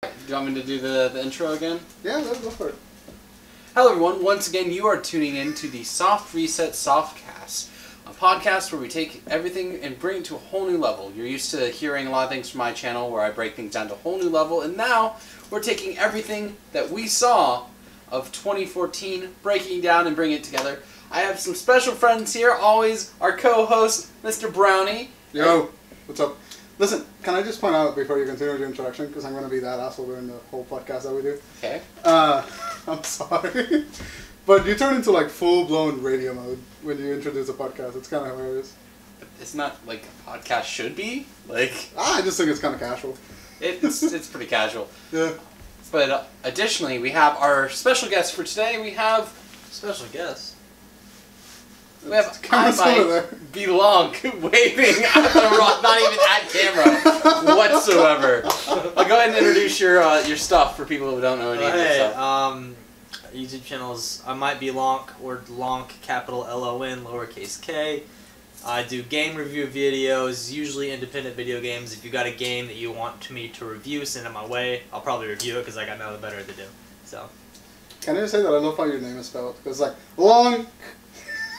Do you want me to do the intro again? Yeah, go for it. Hello everyone, once again you are tuning in to the Soft Reset Softcast, a podcast where we take everything and bring it to a whole new level. You're used to hearing a lot of things from my channel where I break things down to a whole new level, and now we're taking everything that we saw of 2014, breaking down and bringing it together. I have some special friends here, always our co-host, Mr. Browny. Yo, what's up? Listen, can I just point out before you continue with your introduction, because I'm going to be that asshole during the whole podcast that we do. Okay. I'm sorry. But you turn into like full-blown radio mode when you introduce a podcast. It's kind of hilarious. It's not like a podcast should be. Like I just think it's kind of casual. It's pretty casual. Yeah. But additionally, we have our special guest for today. We have special guest. We have I Might Belong waving at the rock, not even at camera whatsoever. Go ahead and introduce your stuff for people who don't know any of your stuff. YouTube channels I Might Be Lonk, or Lonk, capital L-O-N, lowercase k. I do game review videos, usually independent video games. If you got a game that you want me to review, send it my way. I'll probably review it because I got nothing better to do. So. Can I just say that I love how your name is spelled? Because it's like, long.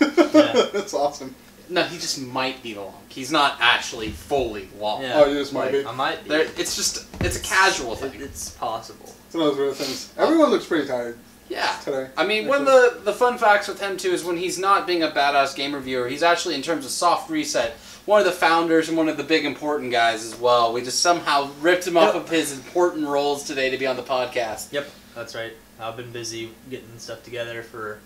Yeah. That's awesome. No, he just might be long. He's not actually fully long. Yeah. Oh, you just might be. I might be. It's a casual thing. It's possible. It's one of those weird things. Everyone looks pretty tired. Yeah. Today. I mean, one of the fun facts with him, too, is when he's not being a badass game reviewer, he's actually, in terms of Soft Reset, one of the founders and one of the big important guys as well. We just somehow ripped him off of his important roles today to be on the podcast. Yep, that's right. I've been busy getting stuff together for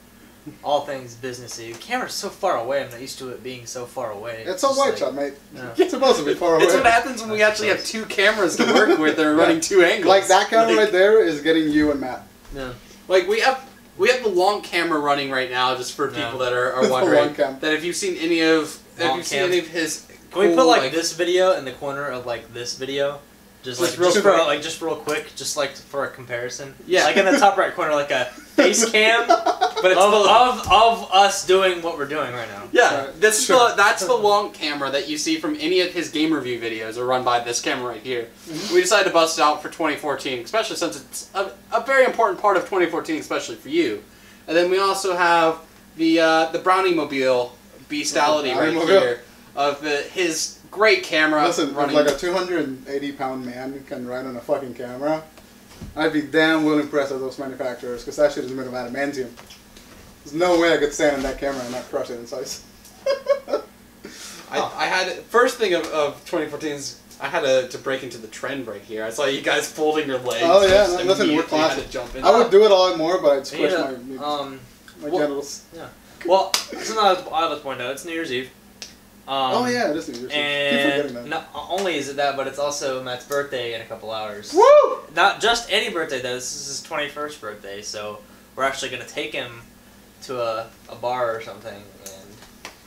all things businessy. The camera's so far away, I'm not used to it being so far away. It's a wide shot, mate. Yeah. It's supposed to be far away. It's what happens when we actually have two cameras to work with that are running two angles. Like that camera right there is getting you and Matt. Yeah. Like we have the long camera running right now, just for people that are wondering. That if you've seen any of his, can we put like this video in the corner of like this video? Just real quick, just like for a comparison. Yeah. Like in the top right corner, like a face cam, but it's of us doing what we're doing right now. Yeah, that's the long camera that you see from any of his game review videos are run by this camera right here. Mm-hmm. We decided to bust it out for 2014, especially since it's a very important part of 2014, especially for you. And then we also have the Brownie Mobile Beastality right here of his great camera. Listen, if like a 280-pound man can ride on a fucking camera, I'd be damn well impressed with those manufacturers, because that shit is made of adamantium. There's no way I could stand on that camera and not crush it in size. I had first thing of 2014 is I had to break into the trend right here. I saw you guys folding your legs. Oh yeah, listen, we're classic. I would do it a lot more, but I'd squish my genitals. Yeah. Well, something I would point out. It's New Year's Eve. Oh yeah, it is New Year's Eve. And not only is it that, but it's also Matt's birthday in a couple hours. Woo! Not just any birthday though. This is his 21st birthday, so we're actually gonna take him to a bar or something,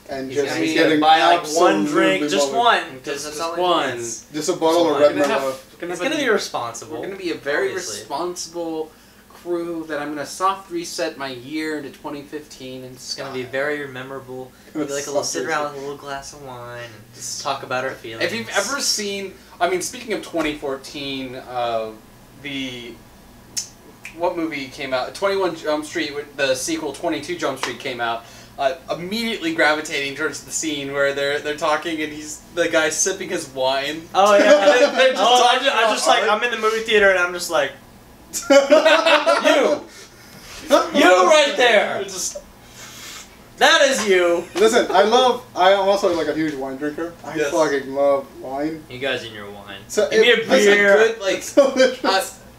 and he's gonna buy like one drink, just one, because that's all he needs. Just a bottle of Red Mellow. It's gonna be responsible. We're gonna be a very responsible crew that I'm gonna soft reset my year into 2015, and it's gonna be very memorable. Maybe like a little sit around with a little glass of wine and just talk about our feelings. If you've ever seen, I mean, speaking of 2014, what movie came out? 21 Jump Street, the sequel 22 Jump Street came out. Immediately gravitating towards the scene where they're talking and the guy's sipping his wine. Oh yeah. I just like I'm in the movie theater and I'm just like. You right there. That is you. Listen, I'm also like a huge wine drinker. I fucking love wine. You guys in your wine. So give me a beer.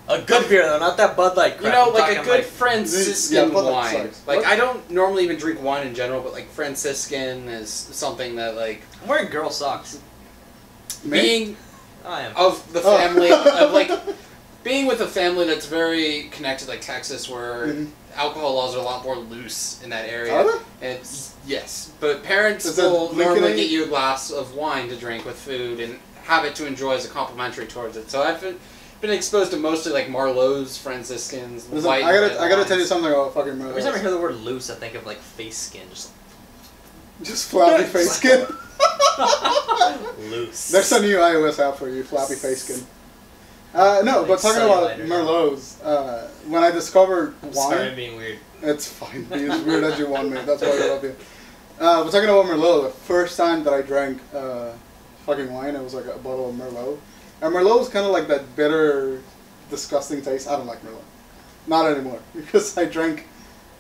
A good beer though, not that Bud Light crap. You know, like a good Franciscan wine. Like what? I don't normally even drink wine in general, but like Franciscan is something that like. I'm wearing girl socks. Being I am. Of the family of like. Being with a family that's very connected, like Texas, where alcohol laws are a lot more loose in that area. Are they? Yes, but parents will normally get you a glass of wine to drink with food and have it to enjoy as a complimentary towards it. So I've been exposed to mostly like Marlowe's, Franciscans, Listen, I gotta tell you something about fucking Marlowe's. Every time I hear the word loose, I think of like face skin, just flappy face skin. Loose. There's a new iOS app for you, flappy face skin. No, but talking about Merlots, when I discovered wine... Sorry, I'm being weird. It's fine. Be as weird as you want me. That's why I love you. We're talking about Merlot. The first time that I drank fucking wine, it was like a bottle of Merlot. And Merlot is kind of like that bitter, disgusting taste. I don't like Merlot. Not anymore. Because I drank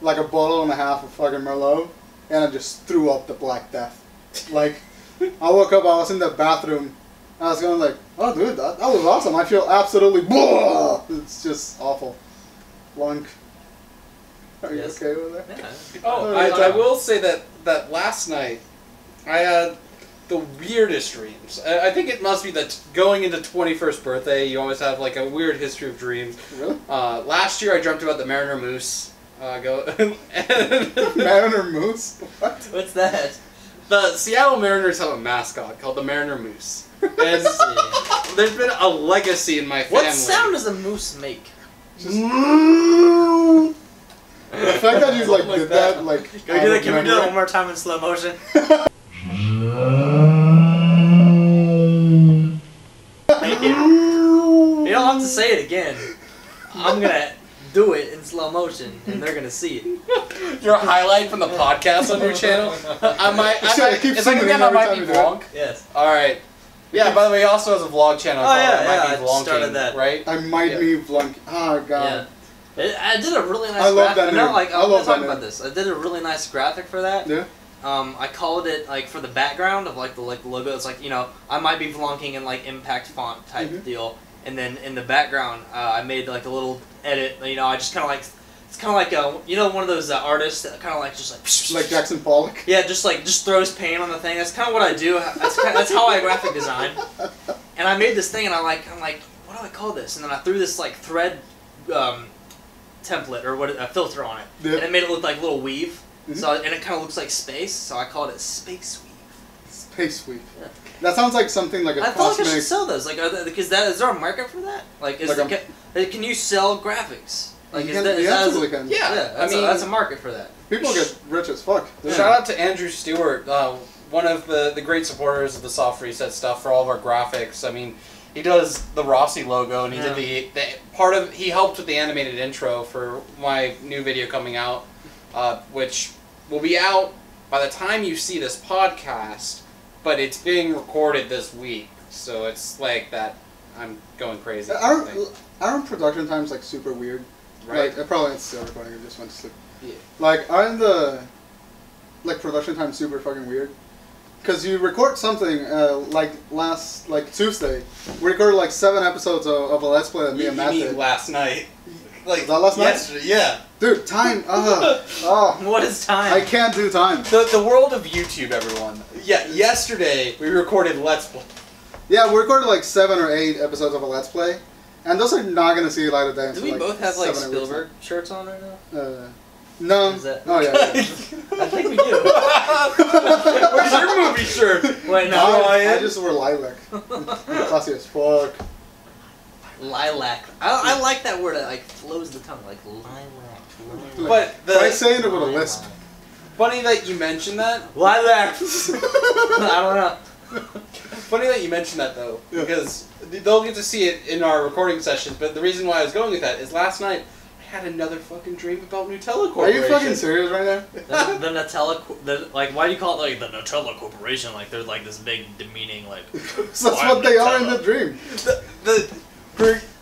like a bottle and a half of fucking Merlot, and I just threw up the Black Death. Like, I woke up, I was in the bathroom, I was going like, oh dude, that was awesome. I feel absolutely blah. It's just awful. Lunk. Are you okay with that? Yeah. Oh, I will say that last night I had the weirdest dreams. I think it must be that going into 21st birthday, you always have like a weird history of dreams. Really? Last year I dreamt about the Mariner Moose. Mariner Moose? What? What's that? The Seattle Mariners have a mascot called the Mariner Moose. And there's been a legacy in my family. What sound does a moose make? The fact that you like did that, like, Can we do that one more time in slow motion? Thank you. You don't have to say it again. I'm gonna do it in slow motion, and they're gonna see it. Your highlight from the podcast on your channel? I might is that gonna be on I Might Be Vlog? Yes. Alright. Yeah, by the way, he also has a vlog channel called I Might Be Vlog. Started that. Right? I might be vlog. Oh god. Yeah. I did a really nice I love graphic. that name. I love talking about this. I did a really nice graphic for that. Yeah. I called it like for the background of like the logo. It's like, you know, I might be vlogging in like impact font type deal, and then in the background I made like a little edit. You know, I just kind of like it's kind of like a, you know, one of those artists that kind of like just like Jackson Pollock. Yeah, just throws paint on the thing. That's kind of what I do. That's how I graphic design. And I made this thing, and I'm like, what do I call this? And then I threw this like thread template or a filter on it, and it made it look like a little weave. So and it kind of looks like space, so I called it Space Weave. Space Weave. Yeah. That sounds like something like a I thought like I should sell those. Like, is there a market for that? Like, can you sell graphics? Like, you absolutely can. Yeah, I mean, that's a market for that. People get rich as fuck. Shout out to Andrew Stewart, one of the great supporters of the Soft Reset stuff for all of our graphics. I mean, he does the Rossi logo, and he did he helped with the animated intro for my new video coming out, which will be out by the time you see this podcast, but it's being recorded this week, so it's like that. I'm going crazy. Aren't production times like super weird? Right. Like, I probably it's still recording. I just went to sleep. Yeah. Like, aren't the production times super fucking weird? Because you record something like Tuesday, we recorded like 7 episodes of a Let's Play that me and Matt did. Last night. Like was that last night? Yesterday, yeah. Dude, time. What is time? I can't do time. The world of YouTube, everyone. Yeah, yesterday we recorded Let's Play. Yeah, we recorded like 7 or 8 episodes of a Let's Play, and those are not gonna see the light of day. Do we both have like Spielberg shirts on right now? No. Oh yeah. I think we do. Where's your movie shirt? Wait, no. I just wore lilac. Classy as fuck. Lilac. I like that word. It like flows the tongue, like lilac. But try saying it with a lisp. Funny that you mentioned that. Lilac. I don't know. Funny that you mentioned that though, because they'll get to see it in our recording sessions. But the reason why I was going with that is last night I had another fucking dream about Nutella Corporation. Are you fucking serious right now? The Nutella, like, why do you call it like the Nutella Corporation? Like, they're like this big demeaning, like. So that's what they are in the dream.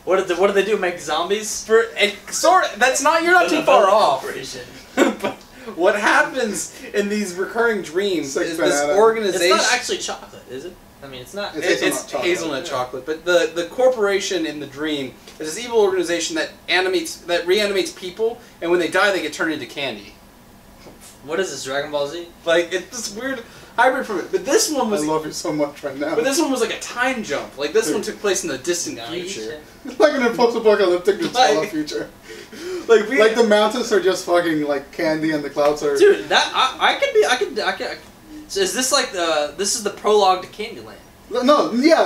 What did they do? Make zombies? That's not. You're not too far off. But what happens in these recurring dreams is this organization. It's not actually chocolate, is it? I mean, it's not. It's hazelnut chocolate, but the corporation in the dream is this evil organization that reanimates people, and when they die, they get turned into candy. What is this, Dragon Ball Z? Like, it's this weird hybrid from it. But this one was. I love you so much right now. But this one was like a time jump. Like, this one took place in the distant future. Like in a post-apocalyptic Nutella future. Like the mountains are just fucking like candy, and the clouds are. Dude, I could. So is this like this is the prologue to Candyland? No, yeah.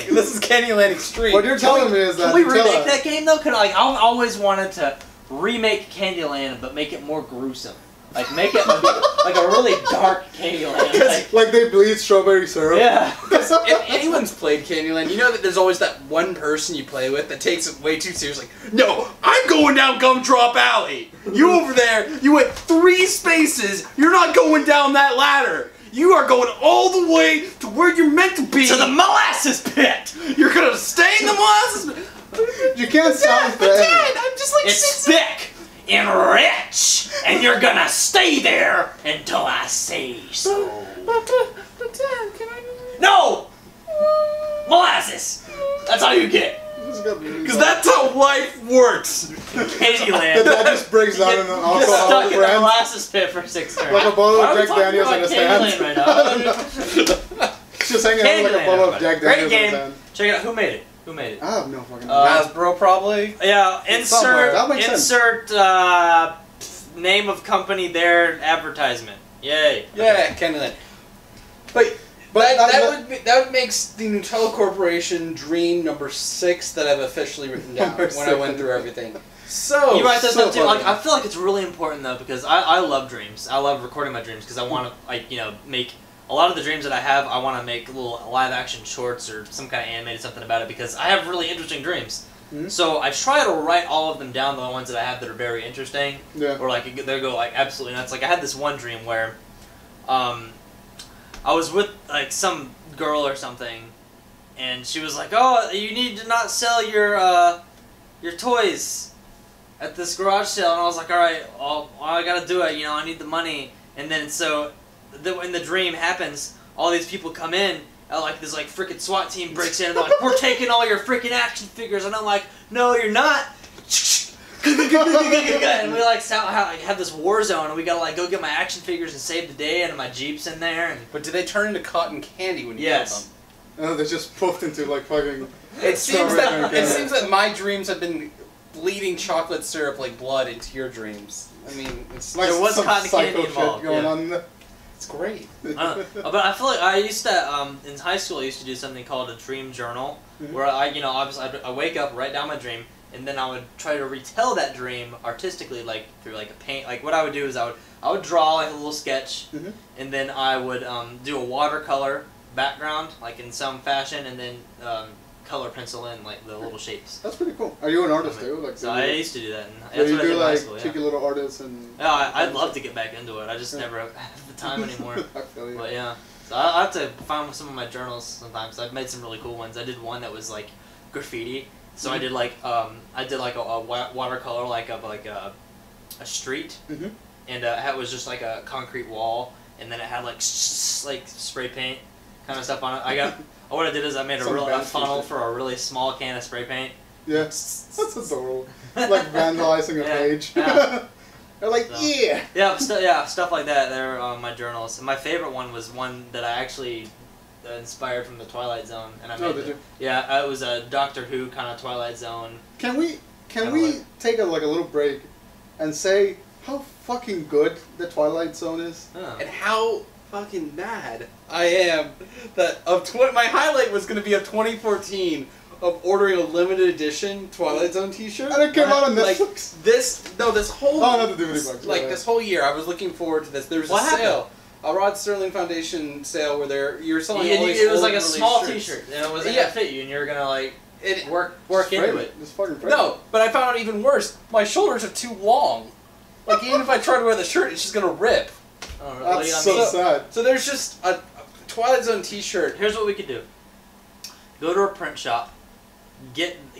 This is Candyland Extreme. What you're telling me is that. Can we remake that game though? Cause like I've always wanted to remake Candyland, but make it more gruesome. Like make it like a really dark Candyland. Like they bleed strawberry syrup. Yeah. If anyone's played Candyland, you know that there's always that one person you play with that takes it way too seriously. No, I'm going down Gumdrop Alley. You over there, you went 3 spaces. You're not going down that ladder. You are going all the way to where you're meant to be. To the molasses pit. You're gonna stay in the molasses pit. You can't sound Dad, bad. I'm just like It's thick and rich, and you're gonna stay there until I say so. But Dad, can I? No! Molasses! That's all you get. Because that's how life works. Candyland. That just breaks down in an Get alcohol stuck in the brand. molasses pit for 6 turns. Like a bottle Why of are we Jack talking Daniels in about his Candyland hand. right now? Just hanging out with like a Candyland, bottle of everybody. Jack Great Daniels in his game. hand. Check it out. Who made it? Who made it? I have no fucking Hasbro probably. Yeah, somewhere. That makes insert name of company there, advertisement. Yay. Yeah, Candyland. But that would make the Nutella Corporation dream number 6 that I've officially written down Number when I went 6. through everything. So You write those up too. funny. Like, I feel like it's really important though because I love dreams. I love recording my dreams because I want to make a lot of the dreams that I have. I want to make little live action shorts or some kind of animated something about it because I have really interesting dreams. Mhm. So I try to write all of them down, the ones that I have that are very interesting. Yeah. Or like they go like absolutely nuts. Like I had this one dream where, I was with like some girl or something, and she was like, "Oh, you need to not sell your toys at this garage sale," and I was like, "All right, I gotta do it. You know, I need the money." And then so, when the dream happens, all these people come in. Like this like freaking SWAT team breaks in and they're like, "We're taking all your freaking action figures," and I'm like, "No, you're not." And we like have this war zone, and we gotta like go get my action figures and save the day, and my Jeep's in there. And But do they turn into cotton candy when you Yes. kill them? Oh, they just poofed into like fucking. It seems strawberry that my dreams have been bleeding chocolate syrup like blood into your dreams. I mean, it's Like There was some cotton psycho candy shit involved, going yeah. on. it's great. But I feel like I used to in high school I used to do something called a dream journal, where obviously I wake up, write down my dream, and then I would try to retell that dream artistically, like through like a paint. Like what I would do is I would draw like a little sketch, and then I would do a watercolor background, like in some fashion, and then color pencil in like the little shapes. That's pretty cool. Are you an artist too? Like, So I used to do that. And so that's you what I did do in high like school. cheeky Yeah. little artists and. Yeah, I'd love to get back into it. I just never have the time anymore. I feel you. But yeah, so I have to find some of my journals sometimes. I've made some really cool ones. I did one that was like graffiti. So I did like a watercolor like of like a street, and it was just like a concrete wall, and then it had like like spray paint kind of stuff on it. What I did is I made Some a fancy funnel shit. for a really small can of spray paint. Yeah, that's adorable. Like vandalizing a page. Yeah. They're like, So. yeah. Stuff like that. They're on my journals. And my favorite one was one that I actually inspired from the Twilight Zone, and I made. Oh, did you? Yeah, it was a Doctor Who kind of Twilight Zone. Can we like- take a little break and say how fucking good the Twilight Zone is? Oh. And how fucking mad I am that my highlight was going to be of 2014 of ordering a limited edition Twilight Zone T-shirt. And it came out on Like Netflix. this whole Oh, not the DVD box. like yeah. this whole year I was looking forward to this. There was What a happened? sale, a Rod Sterling Foundation sale where you're selling all these It was old like a release small shirts. T-shirt, and it wasn't Yeah. gonna fit you, and you were gonna like It, work Just into frame it. Just fucking frame no, but I found out even worse. My shoulders are too long. Like even if I try to wear the shirt, it's just gonna rip. I don't know, That's what do you- I so mean, sad. So there's just a Twilight Zone T-shirt. Here's what we could do. Go to a print shop.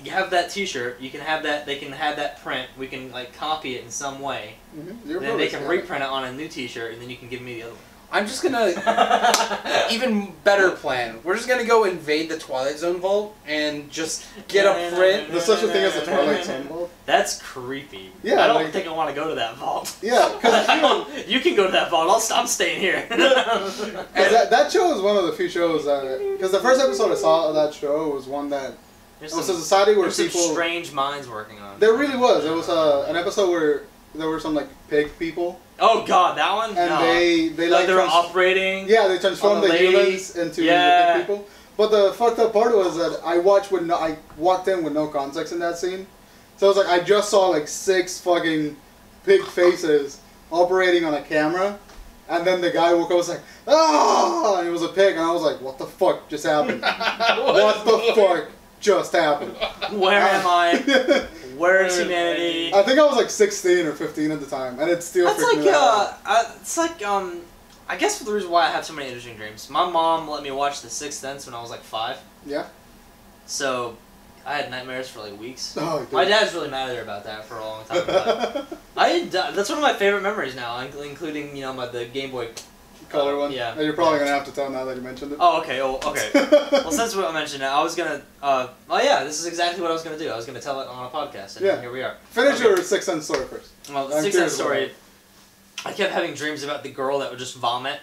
Have that T-shirt. You can have that. They can have that print. We can like copy it in some way. Your And then they brother's can got it. reprint it on a new T-shirt, and then you can give me the other one. I'm just gonna even better plan. We're just gonna go invade the Twilight Zone vault and just get a print. There's such a thing as a Twilight Zone vault. That's creepy. Yeah, I don't like- think I want to go to that vault. Yeah, because You can go to that vault. I'm staying here. that show is one of the few shows that. Because the first episode I saw of that show was one that. There's It was some, a society where there's some people. strange minds working on it. There really was. It was an episode where there were some like pig people, Oh God, that one. and No. they like they were trans- operating. Yeah, they transformed on the the lady. humans into the Yeah. pig people. But the fucked up part was that I walked in with no context in that scene. So it was like I just saw like 6 fucking pig faces operating on a camera, and then the guy woke up and was like, "Ah!" and it was a pig, and I was like, "What the fuck just happened? What the fuck just happened? Where am I? Where's humanity? I think I was like 16 or 15 at the time, and it still That's freaked like me out. it's like I guess the reason why I have so many interesting dreams. My mom let me watch The Sixth Sense when I was like 5. Yeah. So I had nightmares for like weeks. Oh, dude. My dad's really mad at her about that for a long time. But that's one of my favorite memories now, including the Game Boy Color one. Yeah. You're probably gonna have to tell now that you mentioned it. Oh, okay. Oh, okay. Well, since I mentioned it, I was gonna. Oh yeah, this is exactly what I was gonna do. I was gonna tell it on a podcast, and here we are. Finish your Sixth Sense story first. Well, the Sixth Sense story. I kept having dreams about the girl that would just vomit.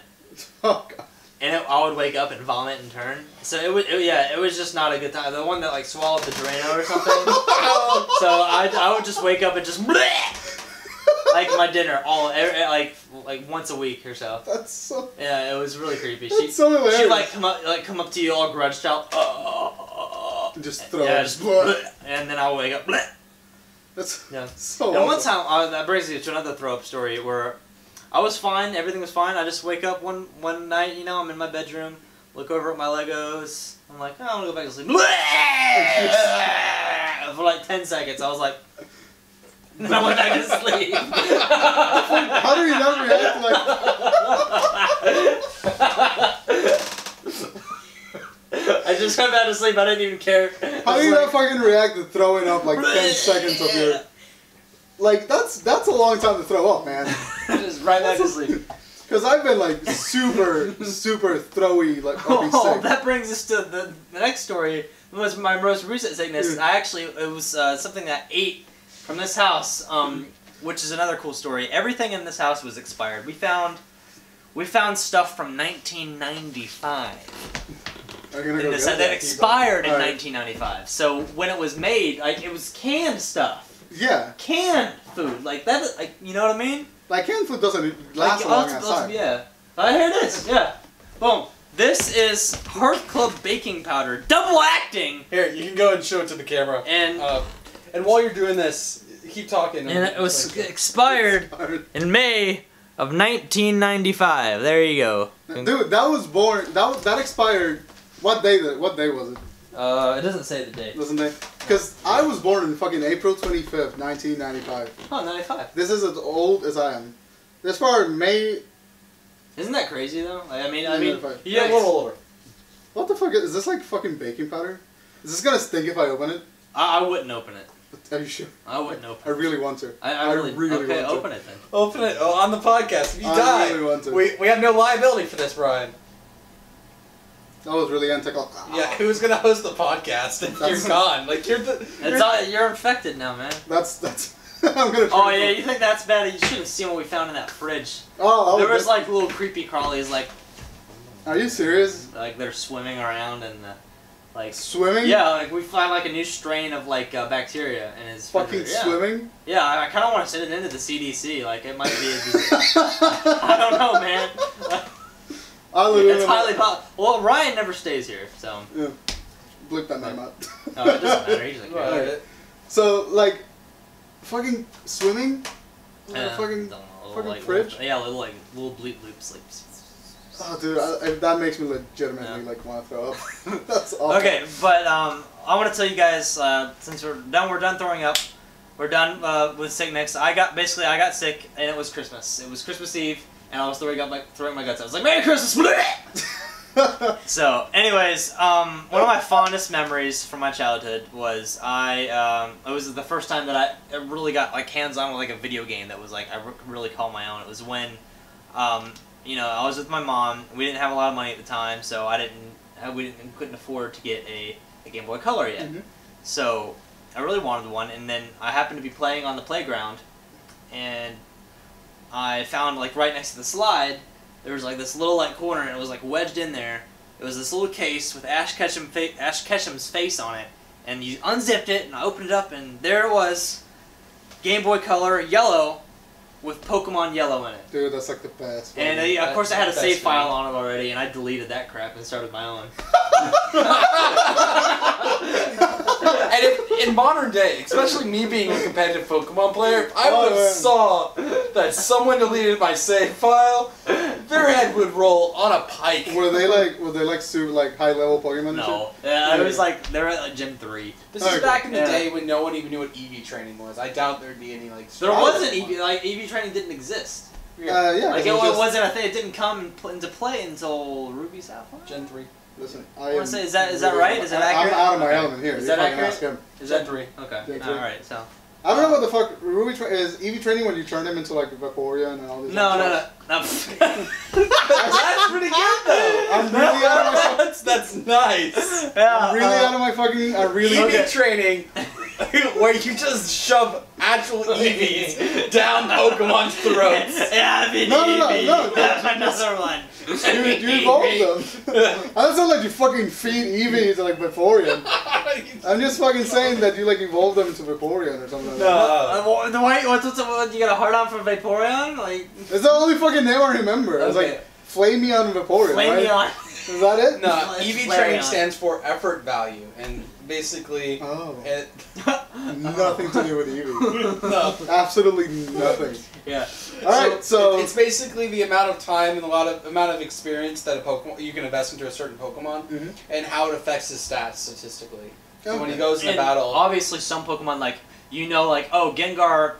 Oh god. And I would wake up and vomit and turn. So it was just not a good time. The one that like swallowed the Drano or something. So I would just wake up and just like my dinner like once a week or so. That's so. Yeah, it was really creepy. That's so hilarious. She'd like come up to you all grudged out. Just throw yeah, it. just and then I'll wake up. That's yeah. so. And one time that brings me to another throw up story where I was fine, everything was fine. I just wake up one night, I'm in my bedroom, look over at my Legos. I'm like, oh, I'm gonna go back to sleep. For like 10 seconds, I was like, and then I went back to sleep. How do you not react like? I just went back to sleep. I didn't even care. How do you not fucking react to throwing up like 10 seconds of your? Like that's a long time to throw up, man. Just right back to sleep. Because I've been like super throwy, like oh, that brings us to the next story. It was my most recent sickness. It was something that I ate from this house, which is another cool story. Everything in this house was expired. We found stuff from 1995. That expired in 1995. So when it was made, it was canned stuff. Yeah. Canned food, like that. Like you know what I mean? Like canned food doesn't last long outside. Yeah. Here it is. Yeah. Boom. This is Hearth Club baking powder, double acting. Here, you can go and show it to the camera. And while you're doing this, keep talking. And it was expired in May of 1995. There you go. Dude, that was born. That expired. What day was it? It doesn't say the date. Doesn't it? Because I was born in fucking April 25th, 1995. Oh, 95. This is as old as I am. This far, May. Isn't that crazy though? I mean, yeah, a little older. What the fuck is this? Like fucking baking powder? Is this gonna stink if I open it? I wouldn't open it. Are you sure? I wouldn't open it. I really want to. I really want to. Open it then. Open it on the podcast. If you die, really want to. We have no liability for this, Brian. That was really untickled. Yeah, who's gonna host the podcast if you're gone? Like you're infected now, man. That's. I'm gonna. Oh yeah, you think that's bad? You should have seen what we found in that fridge. Oh, there was like little creepy crawlies, like. Are you serious? Like they're swimming around and like. Swimming? Yeah, like we find like a new strain of like bacteria in his. Fucking swimming? Yeah, I kind of want to send it into the CDC. Like it might be. I don't know, man. It's highly possible. Well, Ryan never stays here, so. Yeah. Bleep that name out. No, it doesn't matter. He's like, right. So, like, fucking swimming? Fucking like, fridge? Little bleep loops. Like. Oh, dude, that makes me legitimately, like, want to throw up. That's awful. Okay, but, I want to tell you guys, since we're done throwing up. We're done, with sickness. I got sick, and it was Christmas. It was Christmas Eve. And I was throwing my guts out. I was like, Merry Christmas! So, anyways, one of my fondest memories from my childhood was it was the first time that I really got like hands-on with like a video game that was like I could really call my own. It was when, I was with my mom. We didn't have a lot of money at the time, so we couldn't afford to get a Game Boy Color yet. Mm-hmm. So I really wanted one, and then I happened to be playing on the playground, and I found, like, right next to the slide, there was, like, this little, like, corner, and it was, like, wedged in there. It was this little case with Ash Ketchum's face on it, and you unzipped it, and I opened it up, and there it was, Game Boy Color Yellow with Pokemon Yellow in it. Dude, that's, like, the best. And, of course, I had a save file on it already, and I deleted that crap and started my own. And in modern day, especially me being a competitive Pokemon player, I would have saw that someone deleted my save file, their head would roll on a pike. Were they like super like high level Pokemon? And No. shit? Yeah, it was like they were at like Gym 3. This is back in the day when no one even knew what EV training was. I doubt there'd be any like. There wasn't EV. Like EV training didn't exist. Yeah. Like it wasn't a thing. It didn't come into play until Ruby Sapphire. Gen 3. Listen, I want to say, is that right? Is that accurate? I'm out of my element here. Is that accurate? Ask him. Is Gen that 3. Okay. Gen 3. All right. So. I don't know what the fuck is EV training when you turn them into like Vaporeon and all these. No. That's pretty good though. I'm really out of my. That's nice. Yeah. I'm really out of my fucking. I really. EV training, where you just shove actual EVs down Pokemon's throats. Yeah, I mean, No. Another one. You evolve them. I don't sound like you fucking feed EVs to like Vaporeon. I'm just fucking saying that you like evolve them into Vaporeon or something like that. What's you got a hard on for Vaporeon? Like. It's the only fucking name I remember. It was like Flameon and Vaporeon, right? Flameon. Is that it? No, It's EV Flareon. training stands for effort value, and basically, Oh. it, Nothing to do with EV. no. Absolutely nothing. Yeah. Alright, so it's basically the amount of time and amount of experience that a Pokemon you can invest into a certain Pokemon, and how it affects his stats statistically. So when he goes into And battle, obviously some Pokemon like oh Gengar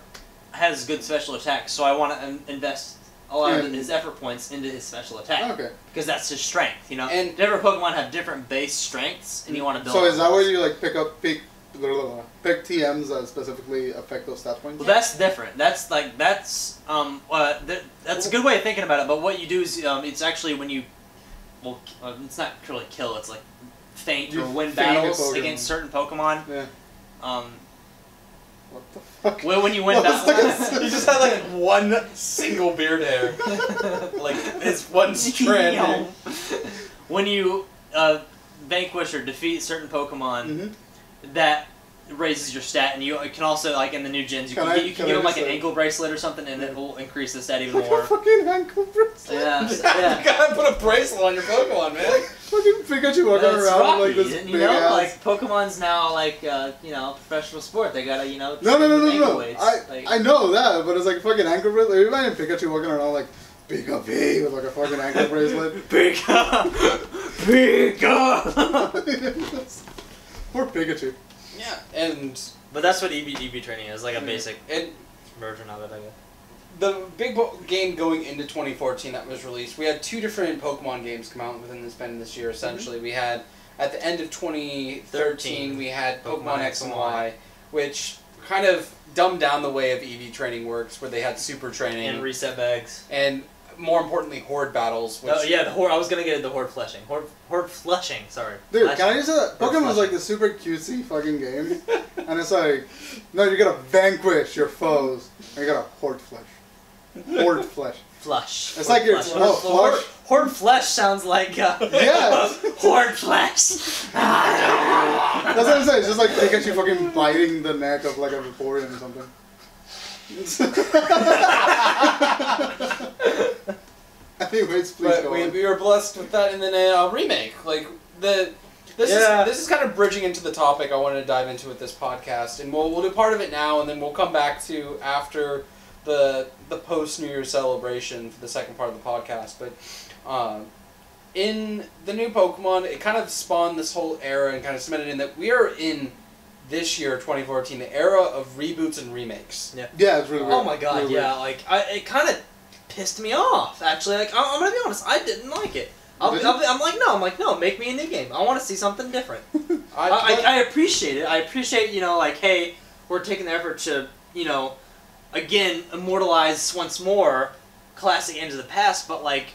has good special attacks, so I want to invest a lot of his effort points into his special attack. Okay. Because that's his strength, you know. And different Pokemon have different base strengths, and you want to build. So is that where you like pick TMs that specifically affect those stat points? Well, that's different. That's a good way of thinking about it. But what you do is it's actually when you, it's not really kill. It's like feint or win battles against certain Pokemon. Yeah. What the fuck? Well, when you win battles, he just had like one single beard hair, like it's one strand. When you vanquish or defeat certain Pokemon, that raises your stat, and you can also like in the new gens you can give them like an ankle bracelet or something, and it will increase the stat even more. Fucking ankle bracelet. Yeah, You gotta put a bracelet on your Pokemon, man. Fucking Pikachu walking around like this big ass. Like Pokemon's now like professional sport. They gotta No. ankle weights. I know that, but it's like fucking ankle bracelet. You imagine Pikachu walking around like Pika P with like a fucking ankle bracelet. Pika. Poor Pikachu. Yeah, But that's what EV training is, like a basic and version of it, I guess. the big game going into 2014 that was released, we had two different Pokemon games come out within the span of this year. Essentially, we had at the end of 2013 we had Pokemon X and Y, which kind of dumbed down the way of EV training works, where they had super training And reset bags. and more importantly horde battles. Which The horde. I was gonna get the horde fleshing. Horde fleshing. Sorry. Dude, Fleshing. can I just say that Pokemon was like the super cutesy fucking game, and it's like, no, you gotta vanquish your foes, and you gotta horde flesh. Horde flesh. Flush. It's like you're flush. Horde flesh sounds like Yes. horde flesh. That's what I'm saying. It's just like Pikachu fucking biting the neck of like a Vaporeon or something. Anyways, please but go on. we were blessed with that, and then a remake. Like this is kind of bridging into the topic I wanted to dive into with this podcast, and we'll do part of it now, and then we'll come back to after the post New Year celebration for the second part of the podcast. But in the new Pokemon, it kind of spawned this whole era and kind of cemented in that we are in this year, 2014, the era of reboots and remakes. Yeah, it's really weird. Oh my god, really yeah. Like it kind of pissed me off. Actually, like I'm gonna be honest, I didn't like it. I'm like no, make me a new game. I want to see something different. I appreciate it. I appreciate like hey, we're taking the effort to again immortalize once more classic games of the past, but like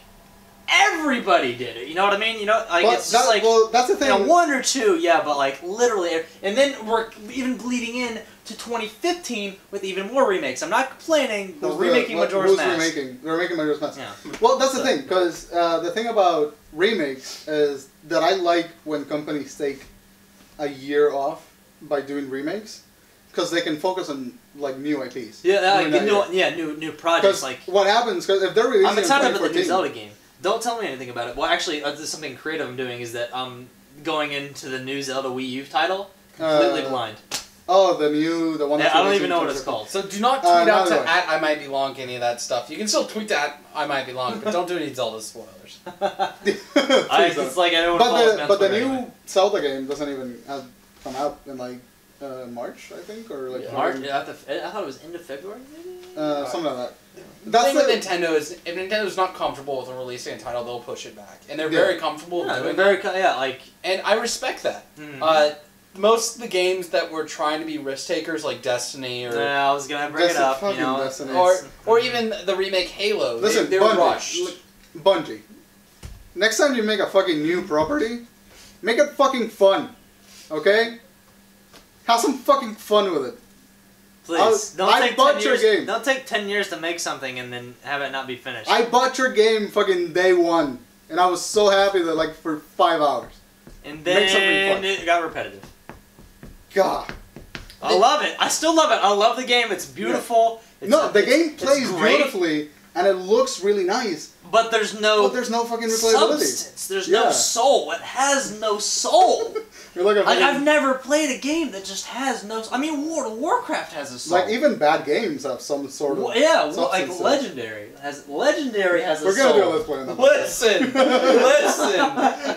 everybody did it. You know what I mean? Like it's just like that's the thing. one or two, yeah, but like literally, and then we're even bleeding in to 2015 with even more remakes. I'm not complaining. They're remaking Majora's Mask. They're remaking Majora's Mask. Yeah. Well, that's the thing, because the thing about remakes is that I like when companies take a year off by doing remakes, because they can focus on like new IPs. Yeah, new projects. Like what happens? Because if they're releasing, I'm excited about the new Zelda game. Don't tell me anything about it. Well, actually, there's something creative I'm doing is that I'm going into the new Zelda Wii U title completely blind. Oh, the one. That's I don't even know what it's called. So do not tweet out to anyway. @I might be long any of that stuff. You can still tweet to @I might be long, but don't do any Zelda spoilers. It's like I don't want but the new Zelda game doesn't even have come out in like March, I think, or like March. I thought it was end of February, maybe. Something like that. The That's thing with Nintendo is, if Nintendo's not comfortable with releasing a title, they'll push it back, and they're very comfortable doing that. Like, and I respect that. Most of the games that were trying to be risk takers, like Destiny, or I was gonna bring it up, you know, or even the remake Halo. Listen, they were rushed. Bungie. Next time you make a fucking new property, make it fucking fun, okay? Have some fucking fun with it. Please, I bought your game. Don't take 10 years to make something and then have it not be finished. I bought your game fucking day one, and I was so happy that like for 5 hours. And then it got repetitive. God. I love it. I still love it. I love the game. It's beautiful. Yeah. The game plays beautifully, and it looks really nice. But there's no fucking replayability. Substance. There's no soul. It has no soul. You're like I've never played a game that just has no. I mean, World of Warcraft has a soul. Like even bad games have some sort of. Like Legendary has a soul. We're gonna do a Let's Play on that. Listen.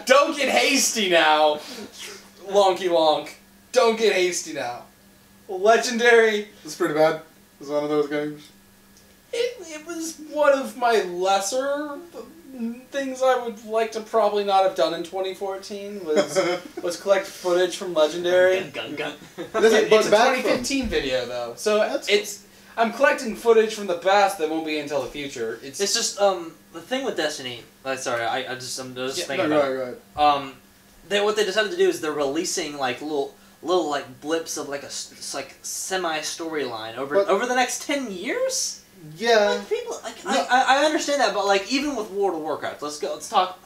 Don't get hasty now, Lonky Lonk. Don't get hasty now. Legendary. It's pretty bad. It's one of those games. It was one of my lesser things I would like to probably not have done in 2014 was collect footage from Legendary. Gun. It's a 2015 video though, so I'm collecting footage from the past that won't be until the future. It's just the thing with Destiny. Sorry, I'm just thinking about it. Go ahead. What they decided to do is they're releasing like little like blips of like a like semi storyline over the next 10 years. Yeah. Like people, I understand that, but like even with World of Warcraft, let's talk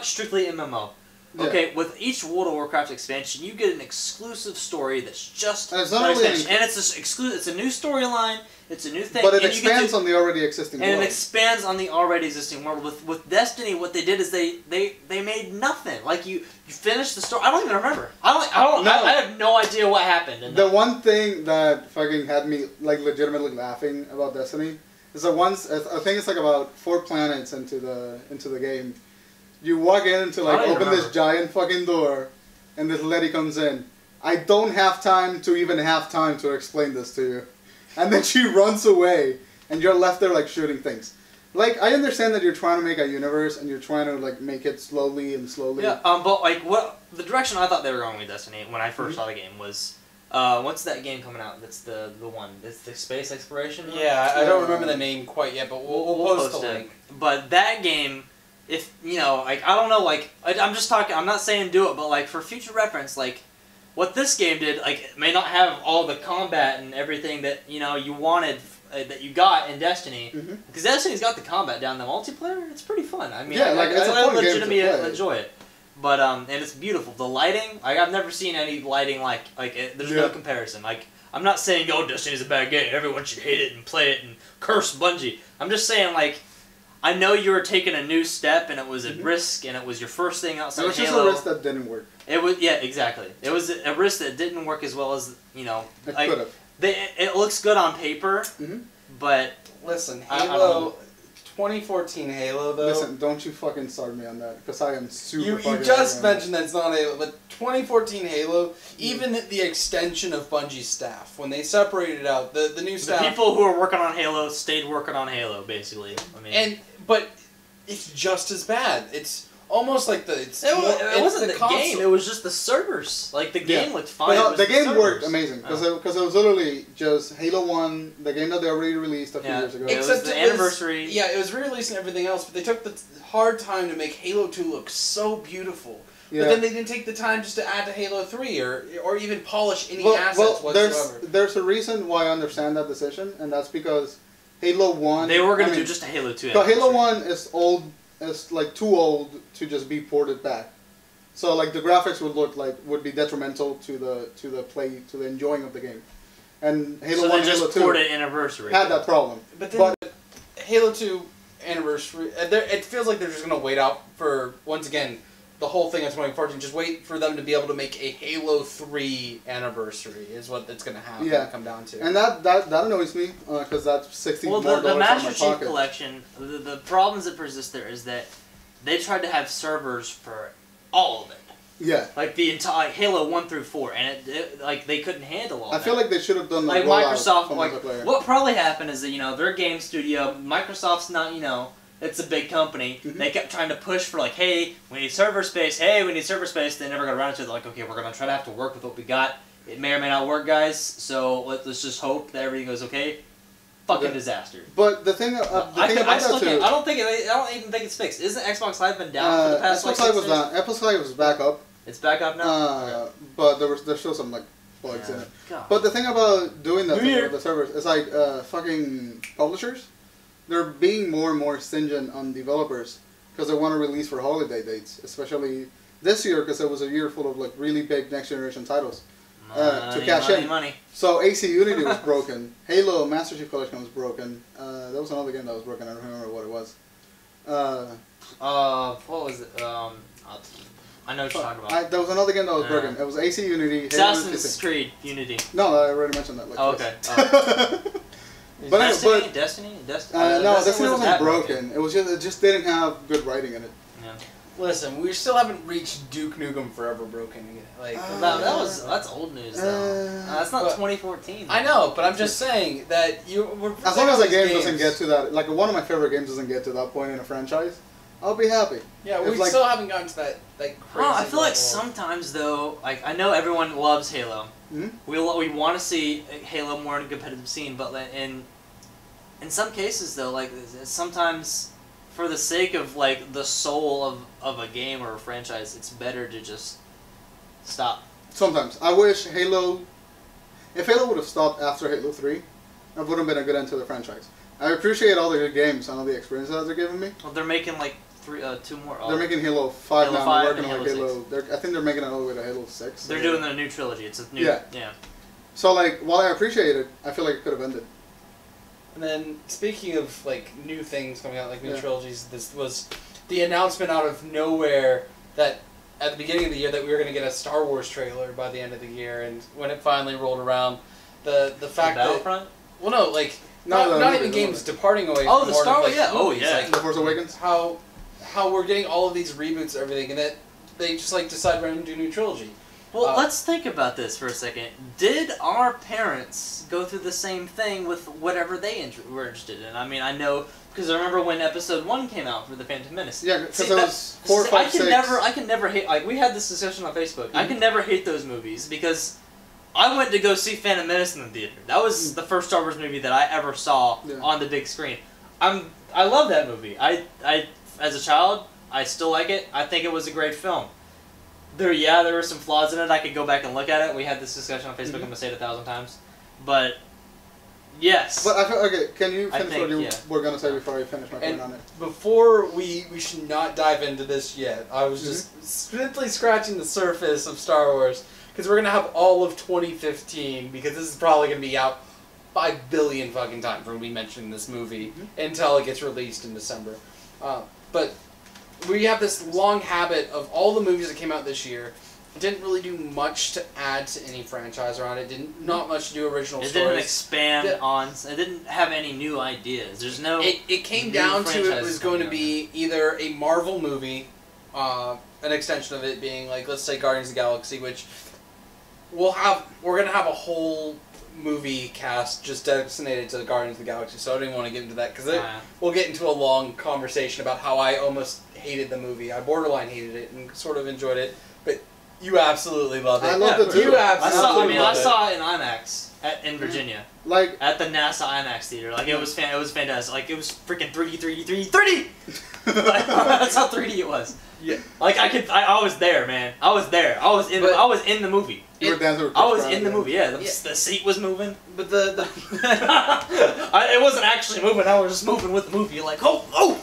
strictly MMO. Yeah. Okay, with each World of Warcraft expansion, you get an exclusive story that's just and it's an expansion, and it's a new storyline. It's a new thing, but it expands on the already existing world. And it expands on the already existing world. With Destiny, what they did is they made nothing. Like you finish the story. I don't even remember. I have no idea what happened. The one thing that fucking had me like legitimately laughing about Destiny is that once I think it's like about 4 planets into the game, you walk in to like open this giant fucking door, and this lady comes in. I don't have time to explain this to you. And then she runs away, and you're left there like shooting things. Like I understand that you're trying to make a universe, and you're trying to like make it slowly. Yeah. But like what the direction I thought they were going with Destiny when I first saw the game was, what's that game coming out? That's the one. It's the space exploration one? Yeah, I don't remember the name quite yet, but we'll post the link. But that game, if you know, like I don't know, like I'm just talking. I'm not saying do it, but like for future reference, like. What this game did, like, it may not have all the combat and everything that, you know, you wanted, that you got in Destiny. Because Destiny's got the combat down. The multiplayer, it's pretty fun. I mean, I legitimately enjoy it. But, and it's beautiful. The lighting, I've never seen any lighting there's no comparison. Like, I'm not saying, oh, Destiny's a bad game. Everyone should hate it and play it and curse Bungie. I'm just saying, like, I know you were taking a new step, and it was a risk, and it was your first thing outside Halo. It was just a risk that didn't work. It was exactly. It was a risk that didn't work as well as it could have. It looks good on paper, but listen, Halo, 2014 Halo though. Listen, don't you fucking start me on that because I am super. You just mentioned that it's not Halo, but 2014 Halo, even the extension of Bungie's staff when they separated out the new staff, the people who were working on Halo stayed working on Halo basically. I mean, but it's just as bad. It's almost like it wasn't the game. It was just the servers. Like the game looked fine. Well, the game worked amazing because it was literally just Halo 1, the game that they already released a few years ago. It was the anniversary. It was re-released and everything else, but they took the hard time to make Halo 2 look so beautiful. Yeah. But then they didn't take the time just to add to Halo 3 or even polish any assets whatsoever. There's a reason why I understand that decision, and that's because Halo 1... They were going to do just a Halo 2 So Halo 1 is old. It's like too old to just be ported back, so like the graphics would be detrimental to the enjoying of the game, and Halo 1 and Halo 2 had that problem. But then Halo 2 Anniversary, it feels like they're just gonna wait out for once again the whole thing of 2014. Just wait for them to be able to make a Halo 3 anniversary is what it's going to have to come down to. And that annoys me because that's $60 more the in Master my Chief pocket. Collection, the problems that persist there is that they tried to have servers for all of it. Yeah. Like the entire Halo 1 through 4, and it like they couldn't handle all that. I feel like they should have done the like rollout Microsoft. Like what probably happened is that their game studio, Microsoft's not it's a big company. Mm-hmm. They kept trying to push for like, hey, we need server space. Hey, we need server space. They never got around to it. They're like, okay, we're gonna try to have to work with what we got. It may or may not work, guys. So let's just hope that everything goes okay. Fucking disaster. But the thing about that too, I don't even think it's fixed. Isn't Xbox Live been down for the past Xbox Live was down. Xbox Live was back up. It's back up now. But there's still some like bugs in it. God. But the thing about doing that thing with the servers is like fucking publishers. They're being more and more stringent on developers because they want to release for holiday dates, especially this year because it was a year full of like really big next generation titles to cash in. Money. So AC Unity was broken. Halo Master Chief Collection was broken. There was another game that was broken. I don't remember what it was. What was it? I know what you're talking about. There was another game that was broken. It was AC Unity. Assassin's Creed Unity. No, I already mentioned that. Like okay. But Destiny? no, Destiny wasn't broken. It just didn't have good writing in it. Yeah. Listen, we still haven't reached Duke Nukem Forever broken yet. Like that's old news though. That's not 2014. I know, but I'm just saying that as long as a game doesn't get to that, like one of my favorite games doesn't get to that point in a franchise, I'll be happy. Yeah, we still haven't gotten to that crazy. I feel like sometimes though, like I know everyone loves Halo. Mm-hmm. We want to see Halo more in a competitive scene, but in some cases though, like sometimes for the sake of like the soul of a game or a franchise, it's better to just stop. Sometimes I wish if Halo would have stopped after Halo 3, that would have been a good end to the franchise. I appreciate all the good games and all the experiences that they're giving me. Well, they're making like two more. They're making Halo 5 Halo now. 5 they're working and on Halo 6. I think they're making it all the way to Halo 6. They're doing the new trilogy. It's a new. Yeah. So like, while I appreciate it, I feel like it could have ended. And then, speaking of like new things coming out, like new trilogies, this was the announcement out of nowhere that at the beginning of the year that we were going to get a Star Wars trailer by the end of the year, and when it finally rolled around, the fact that Battlefront. Well, no, like not even games departing away. Oh, from the more Star Wars, like, movies, like The Force Awakens. How we're getting all of these reboots and everything, and that they just like decide we're going to do a new trilogy. Well, let's think about this for a second. Did our parents go through the same thing with whatever they were interested in? I mean, I know because I remember when Episode 1 came out for The Phantom Menace. Yeah, because it was 4, 5, 6. I can never hate. Like we had this discussion on Facebook. Mm-hmm. I can never hate those movies because I went to go see Phantom Menace in the theater. That was the first Star Wars movie that I ever saw on the big screen. I love that movie. I as a child, I still like it. I think it was a great film. There were some flaws in it. I could go back and look at it. We had this discussion on Facebook. I'm gonna say it 1,000 times, but yes. But I feel okay. Can you finish what you were gonna say before I finish my point on it? Before we should not dive into this yet. I was just simply scratching the surface of Star Wars because we're gonna have all of 2015 because this is probably gonna be out 5 billion fucking times when we mention this movie until it gets released in December. But we have this long habit of all the movies that came out this year. It didn't really do much to add to any franchise around it. Not much to do original stories. It didn't expand on. It didn't have any new ideas. There's no. It came down to it was going to be either a Marvel movie, an extension of it being like, let's say Guardians of the Galaxy, which we're gonna have a whole movie cast just designated to the Guardians of the Galaxy. So I don't even want to get into that because we'll get into a long conversation about how I almost hated the movie. I borderline hated it and sort of enjoyed it, but you absolutely loved it. I loved it too. You absolutely I saw it in IMAX in Virginia, like at the NASA IMAX theater. Like it was fantastic. Like it was freaking 3D. Like, that's how 3D it was. Yeah. Like I was there, man. I was there. I was in the movie. I was in the movie. Yeah, the seat was moving, but it wasn't actually moving. I was just moving with the movie. Like oh no.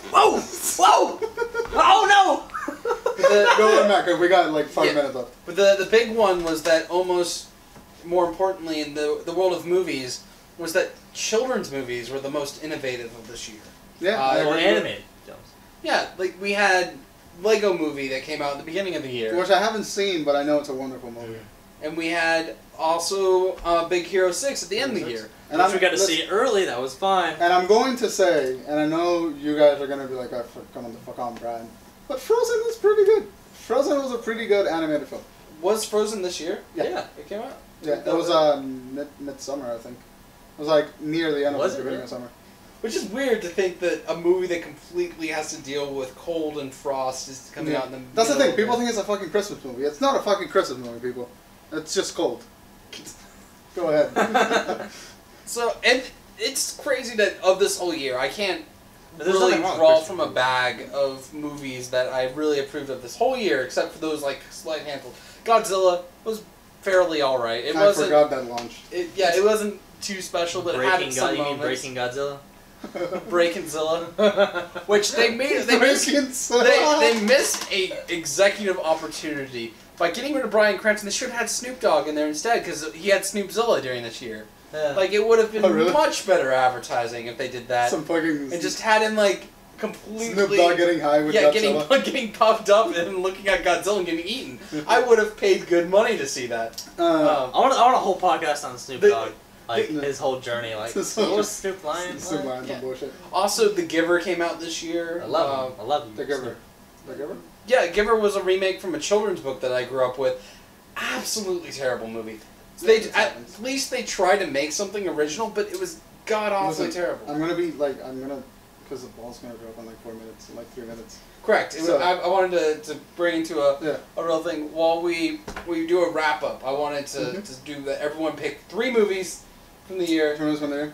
Go on, Mac. We got like 5 minutes left. But the big one was that almost more importantly in the world of movies was that children's movies were the most innovative of this year. Yeah, animated films. Yeah, like we had Lego movie that came out at the beginning of the year. Which I haven't seen, but I know it's a wonderful movie. And we had also Big Hero 6 at the end of the year. And we got to see it early, that was fine. And I'm going to say, and I know you guys are going to be like, oh, come on the fuck on, Brian. But Frozen was pretty good. Frozen was a pretty good animated film. Was Frozen this year? Yeah. It came out? Yeah, it was midsummer, I think. It was like near the end of the beginning of summer. Which is weird to think that a movie that completely has to deal with cold and frost is coming out in the That's the thing. People think it's a fucking Christmas movie. It's not a fucking Christmas movie, people. It's just cold. Go ahead. So, and it's crazy that of this whole year, I can't There's really nothing wrong with draw Christmas from a bag of movies that I really approved of this whole year, except for those like slight handful. Godzilla was fairly alright. I forgot that launched. It wasn't too special, but it had some you mean moments. Breaking Godzilla? Breakinzilla, which they missed a executive opportunity by getting rid of Bryan Cranston. They should have had Snoop Dogg in there instead because he had Snoopzilla during this year. Yeah. Like it would have been much better advertising if they did that. Some fucking and just had him like completely Snoop Dogg getting high with Godzilla. getting puffed up and looking at Godzilla and getting eaten. I would have paid good money to see that. I want a whole podcast on Snoop Dogg. Like his whole journey, like what was Snoop Lion? Snoop Lion, some bullshit. Also, The Giver came out this year. I love him. I love him. The Giver. The Giver? Yeah, Giver was a remake from a children's book that I grew up with. Absolutely terrible movie. At least they tried to make something original, but it was god awfully terrible. I'm gonna because the ball's gonna drop in like 4 minutes, in like 3 minutes. Correct. I wanted to bring into a real thing. While we do a wrap up, I wanted to do that. Everyone pick 3 movies from the year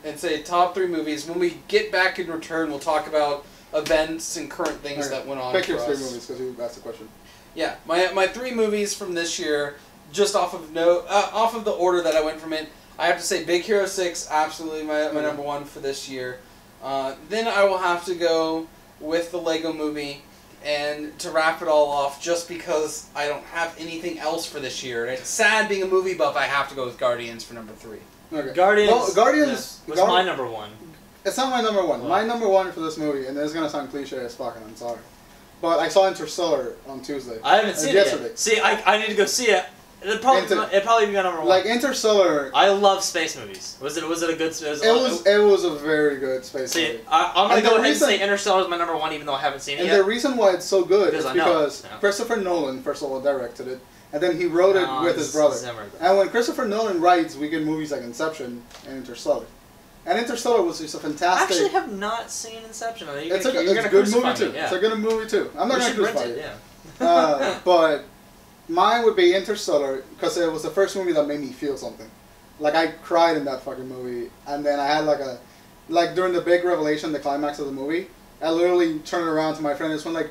and say top 3 movies. When we get back in return, we'll talk about events and current things that went on. Pick your for 3 us. movies because you asked the question. Yeah, my 3 movies from this year, just off of the order that I went from it. I have to say Big Hero 6, absolutely my number 1 for this year. Then I will have to go with the Lego Movie. And to wrap it all off, just because I don't have anything else for this year, and it's sad being a movie buff, I have to go with Guardians for number 3. Okay. Guardians was my number 1. It's not my number 1. Well, my number 1 for this movie, and this is gonna sound cliche as fuck, and I'm sorry, but I saw Interstellar on Tuesday. I haven't seen it yet. See, I need to go see it. It'd probably be my number 1. Like Interstellar. I love space movies. Was it a good? It was a very good space movie. I'm gonna go ahead and say Interstellar is my number 1, even though I haven't seen it yet. And the reason why it's so good is because Christopher Nolan, first of all, directed it, and then he wrote it with his brother. And when Christopher Nolan writes, we get movies like Inception and Interstellar. And Interstellar was just a fantastic. I actually have not seen Inception. It's a good movie too. Yeah. It's a good movie too. I'm not gonna crucify it. you. Yeah. But mine would be Interstellar because it was the first movie that made me feel something. Like I cried in that fucking movie, and then I had like during the big revelation, the climax of the movie, I literally turned around to my friend and just went like,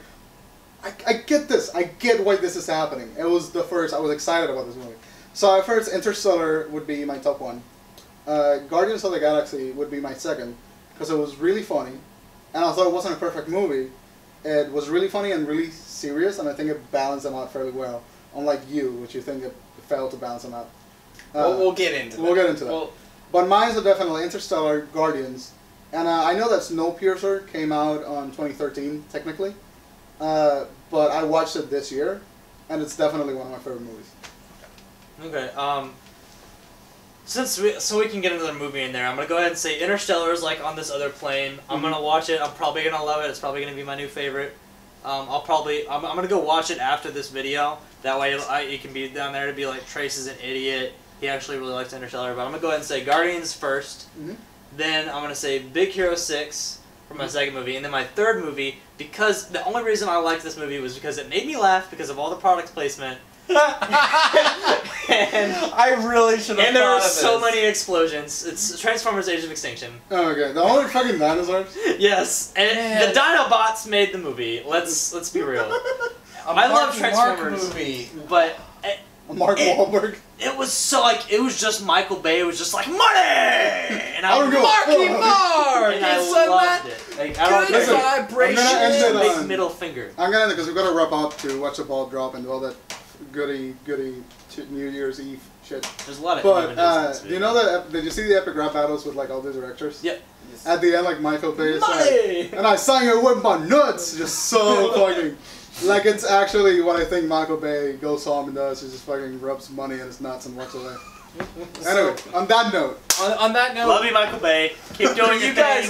I get this. I get why this is happening. It was the first. I was excited about this movie. So at first, Interstellar would be my top 1. Guardians of the Galaxy would be my 2nd because it was really funny, and although it wasn't a perfect movie, it was really funny and really serious, and I think it balanced them out fairly well. Unlike you, which you think it failed to balance them out. We'll get into that. We'll get into that. But mine's are definitely Interstellar, Guardians, and I know that Snowpiercer came out on 2013 technically, but I watched it this year, and it's definitely one of my favorite movies. Okay. So we can get another movie in there, I'm gonna go ahead and say Interstellar is like on this other plane. I'm gonna watch it. I'm probably gonna love it. It's probably gonna be my new favorite. I'm gonna go watch it after this video. That way it can be down there to be like Trace is an idiot. He actually really likes Interstellar. But I'm gonna go ahead and say Guardians first. Then I'm gonna say Big Hero 6 for my 2nd movie, and then my 3rd movie, because the only reason I liked this movie was because it made me laugh because of all the product placement. And I really should have. And there were so many explosions. It's Transformers: Age of Extinction. Oh, okay. The only fucking dinosaurs. Yes, and the Dinobots made the movie. Let's be real. I love Transformers, but Mark Wahlberg. It was so it was just Michael Bay. It was just like money, and I loved Marky Mark. And I loved it. Like, I don't good vibration. Big middle finger. I'm gonna because we've got to wrap up to watch the ball drop and do all that goody New Year's Eve shit. There's a lot of. But do you know that? Did you see the epic rap battles with like all the directors? Yep. At the end, like Michael Bay is like, and I sang it with my nuts, just so fucking Like, it's actually what I think Michael Bay goes home and does. He just fucking rubs money in his nuts and walks away. Anyway, on that note. On that note. Love you, Michael Bay. Keep doing your thing.